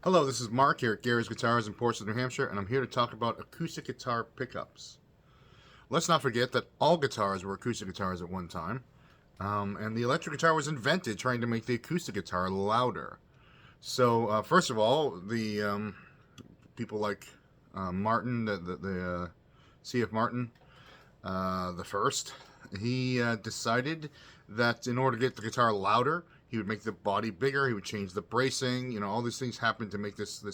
Hello, this is Mark here at Gary's Guitars in Portsmouth, New Hampshire, and I'm here to talk about acoustic guitar pickups. Let's not forget that all guitars were acoustic guitars at one time, and the electric guitar was invented trying to make the acoustic guitar louder. So, first of all, the people like Martin, the C.F. Martin, the first, he decided that in order to get the guitar louder, he would make the body bigger. He would change the bracing. You know, all these things happened to make this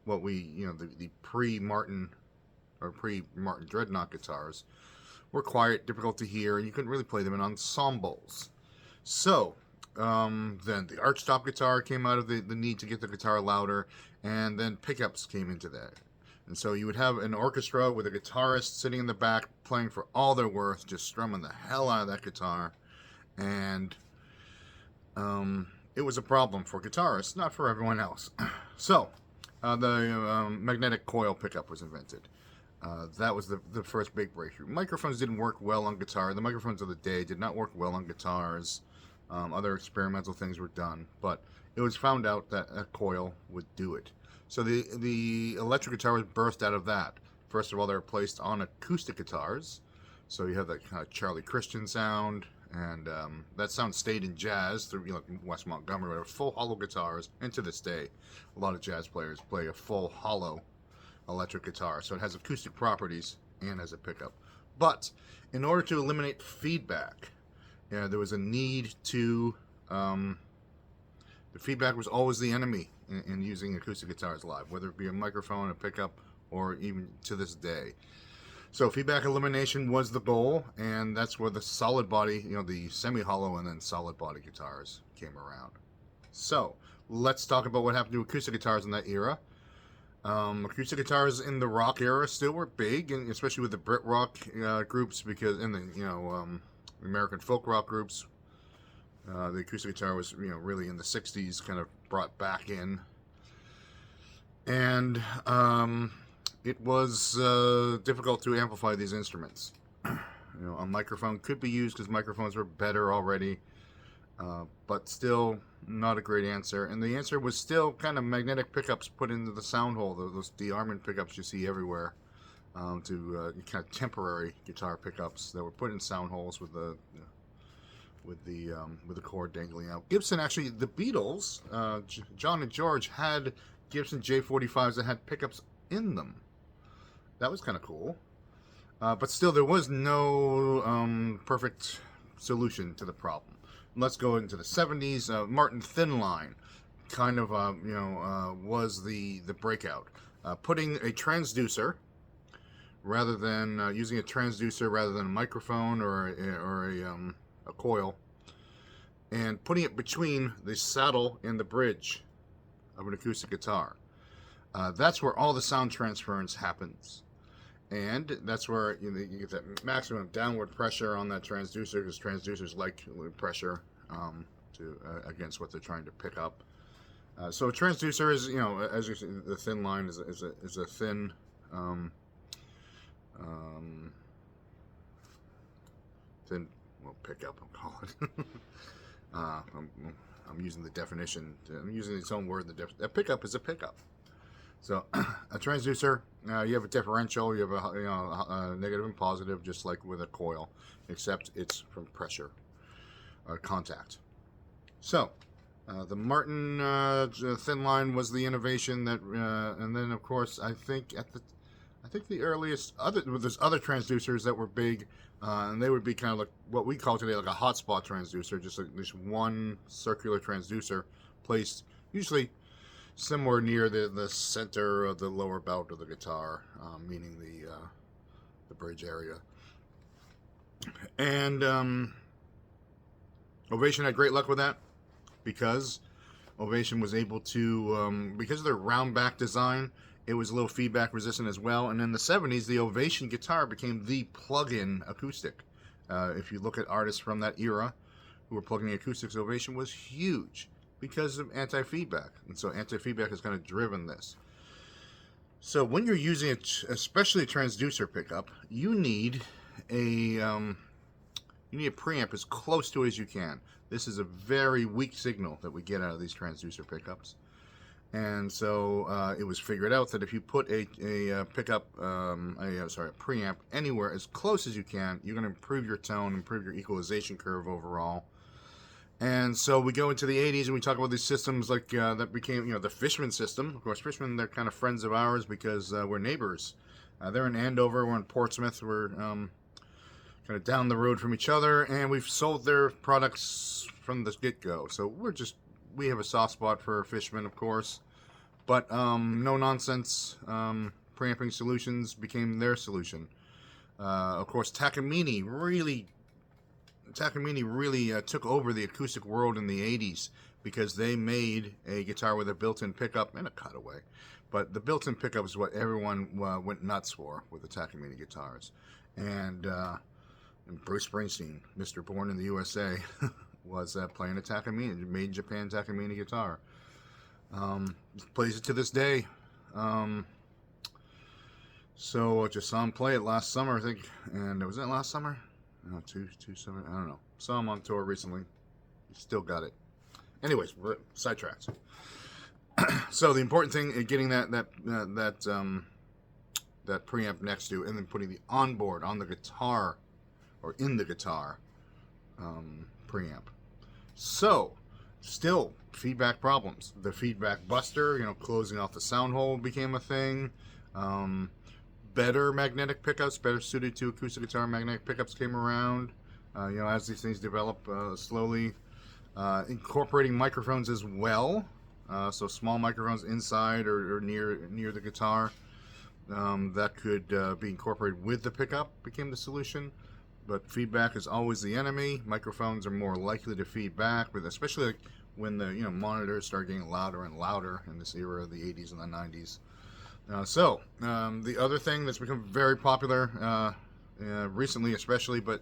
what we the pre-Martin or pre-Martin Dreadnought guitars were quiet, difficult to hear, and you couldn't really play them in ensembles. So then the archtop guitar came out of the need to get the guitar louder, and then pickups came into that. And so you would have an orchestra with a guitarist sitting in the back playing for all they're worth, just strumming the hell out of that guitar. And it was a problem for guitarists, not for everyone else. So the magnetic coil pickup was invented. That was the first big breakthrough. Microphones didn't work well on guitar. The microphones of the day did not work well on guitars. Other experimental things were done, but it was found out that a coil would do it. So the electric guitar was birthed out of that. First of all, they were placed on acoustic guitars. So you have that kind of Charlie Christian sound, and that sound stayed in jazz through like Wes Montgomery, whatever, full hollow guitars. And to this day, a lot of jazz players play a full hollow electric guitar. So it has acoustic properties and has a pickup. But in order to eliminate feedback, there was a need to the feedback was always the enemy in using acoustic guitars live, whether it be a microphone, a pickup, or even to this day. So feedback elimination was the goal, and that's where the solid body, the semi-hollow and then solid body guitars came around. So let's talk about what happened to acoustic guitars in that era. Acoustic guitars in the rock era still were big, and especially with the Brit rock groups, because in the American folk rock groups, the acoustic guitar was really in the 60s kind of brought back in, and it was difficult to amplify these instruments. A microphone could be used because microphones were better already, but still not a great answer. And the answer was still kind of magnetic pickups put into the sound hole, those de-arming pickups you see everywhere, to kind of temporary guitar pickups that were put in sound holes with the cord dangling out. Gibson, actually, the Beatles, John and George had Gibson J45s that had pickups in them. That was kind of cool. But still, there was no perfect solution to the problem. Let's go into the 70s. Martin Thinline kind of, was the breakout. Putting a transducer, rather than using a transducer rather than a microphone or a coil, and putting it between the saddle and the bridge of an acoustic guitar. That's where all the sound transference happens. And that's where you get that maximum downward pressure on that transducer, because transducers like pressure against what they're trying to pick up. So a transducer is, as you see, the thin line is a thin pickup, I'll call it. I'm using the definition. I'm using its own word. A pickup is a pickup. So a transducer, you have a differential. You have a negative and positive, just like with a coil, except it's from pressure or contact. So the Martin thin line was the innovation that, and then of course I think the earliest there's other transducers that were big, and they would be kind of like what we call today like a hotspot transducer, just like this one circular transducer placed usually somewhere near the center of the lower bout of the guitar, meaning the bridge area. And Ovation had great luck with that, because Ovation was able to, because of their round back design, it was a little feedback resistant as well. And in the 70s, the Ovation guitar became the plug-in acoustic. If you look at artists from that era who were plugging in acoustics, Ovation was huge because of anti-feedback. And so anti-feedback has kind of driven this. So when you're using especially a transducer pickup, you need a preamp as close to it as you can. This is a very weak signal that we get out of these transducer pickups. And so it was figured out that if you put a pickup, a preamp anywhere as close as you can, you're going to improve your tone, improve your equalization curve overall. And so we go into the 80s and we talk about these systems like that became, the Fishman system. Of course, Fishman, they're kind of friends of ours because we're neighbors. They're in Andover, we're in Portsmouth, we're kind of down the road from each other, and we've sold their products from the get-go. So we have a soft spot for Fishman, of course, but no nonsense preamping solutions became their solution. Of course, Takamine really took over the acoustic world in the 80s because they made a guitar with a built-in pickup and a cutaway. But the built-in pickup is what everyone went nuts for with the Takamine guitars. And Bruce Springsteen, Mr. Born in the USA, was playing a Takamine, made in Japan Takamine guitar. Plays it to this day. So I just saw him play it last summer, I think. And was it last summer? No, two summer. I don't know. Saw him on tour recently. He still got it. Anyways, sidetracks. So the important thing is getting that preamp next to, and then putting the onboard on the guitar, or in the guitar, preamp. So, still feedback problems. The feedback buster, closing off the sound hole became a thing. Better magnetic pickups, better suited to acoustic guitar magnetic pickups came around. As these things develop slowly, incorporating microphones as well. So small microphones inside or near the guitar that could be incorporated with the pickup became the solution. But feedback is always the enemy. Microphones are more likely to feed back, especially like when the monitors start getting louder and louder in this era of the 80s and the 90s. The other thing that's become very popular recently, especially, but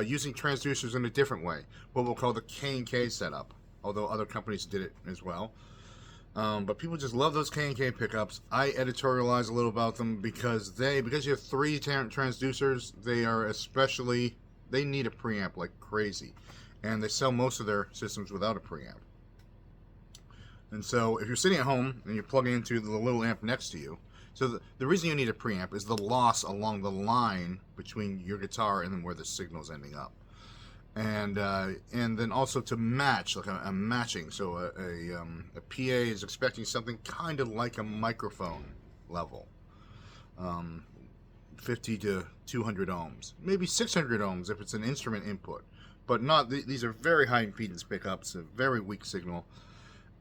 using transducers in a different way, what we'll call the K&K setup. Although other companies did it as well. But people just love those K&K pickups. I editorialize a little about them because you have 3 transducers, they need a preamp like crazy. And they sell most of their systems without a preamp. And so if you're sitting at home and you're plugging into the little amp next to you, so the reason you need a preamp is the loss along the line between your guitar and then where the signal's ending up. And then also to match, like a matching. So a PA is expecting something kind of like a microphone level, 50 to 200 ohms, maybe 600 ohms if it's an instrument input, but not. These are very high impedance pickups, a very weak signal,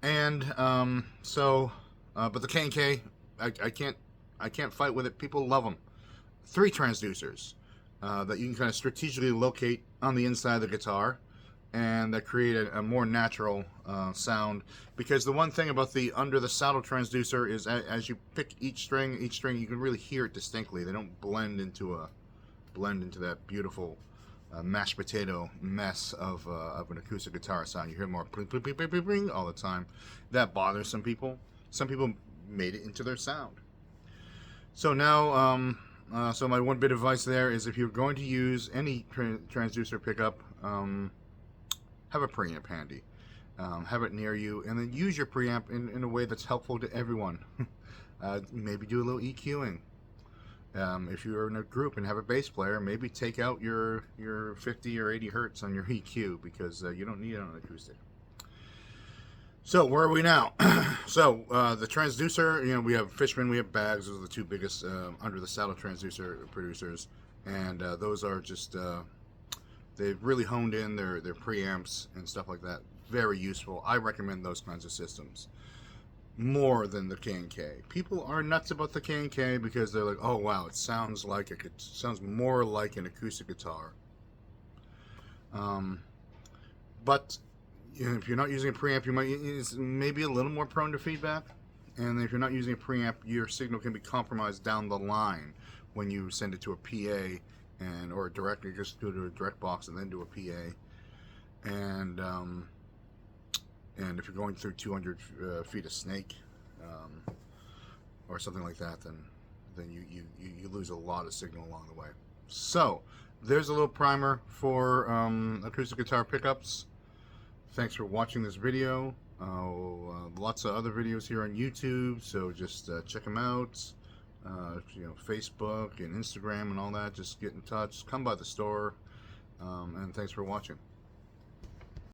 and but the K&K, I can't fight with it. People love them. 3 transducers. That you can kind of strategically locate on the inside of the guitar, and that create a more natural sound. Because the one thing about the under the saddle transducer is as you pick each string you can really hear it distinctly. They don't blend into that beautiful mashed potato mess of an acoustic guitar sound. You hear more bling, bling, bling, bling, bling all the time. That bothers some people. Some people made it into their sound. So now. So my one bit of advice there is if you're going to use any transducer pickup, have a preamp handy. Have it near you, and then use your preamp in a way that's helpful to everyone. Maybe do a little EQing. If you're in a group and have a bass player, maybe take out your 50 or 80 hertz on your EQ because you don't need it on acoustic. So where are we now? So the transducer, we have Fishman, we have Baggs. Those are the 2 biggest under the saddle transducer producers, and those are just they've really honed in their preamps and stuff like that. Very useful. I recommend those kinds of systems more than the K&K. People are nuts about the K&K because they're like, oh wow, it sounds more like an acoustic guitar. But if you're not using a preamp, it's maybe a little more prone to feedback. And if you're not using a preamp, your signal can be compromised down the line when you send it to a PA or directly just go to a direct box and then do a PA. And if you're going through 200 feet of snake or something like that, then you lose a lot of signal along the way. So there's a little primer for acoustic guitar pickups. Thanks for watching this video. Lots of other videos here on YouTube, so just check them out. Facebook and Instagram and all that. Just get in touch. Come by the store. And thanks for watching.